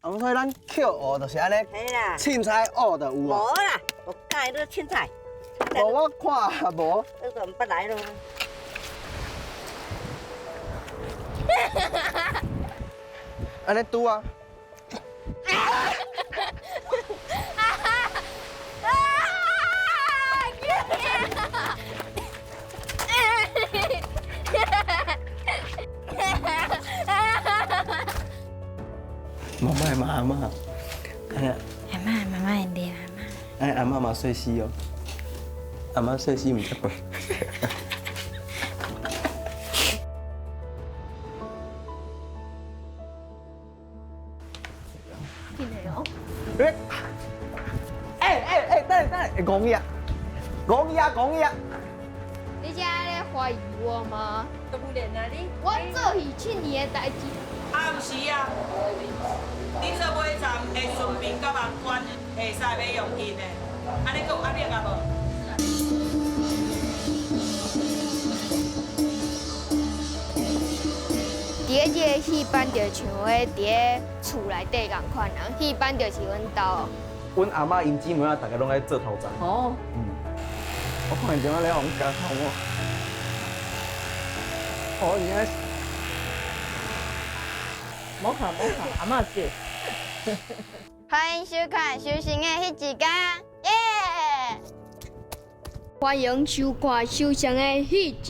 所以咱扣蚵就是安尼，嘿啦，凊彩蚵就有无啊。啦，我教你凊彩，无我看无。那个不来咯。安尼拄啊。妈妈嘛阿嬷，哎呀，妈妈会抓阿妈。哎阿嬷嘛细丝哦，阿嬷细丝唔吃饭。等，講嘢，講嘢。你现在在怀疑我吗？当然啊，你我做以前你的代志。啊，毋是啊，你做尾站会顺便甲网管会使买用品的，安尼佫有压力啊无？伫个这个戏班就像迄伫个厝内底共款啊，戏班就是阮兜。阮阿嬷因姊妹啊，大家拢在做头站。哦，我看见我咧往家头我。哦，原来是。莫看，阿嬷姐。欢迎收看《修行的迄一天》，耶！欢迎收看《修行的迄一天》。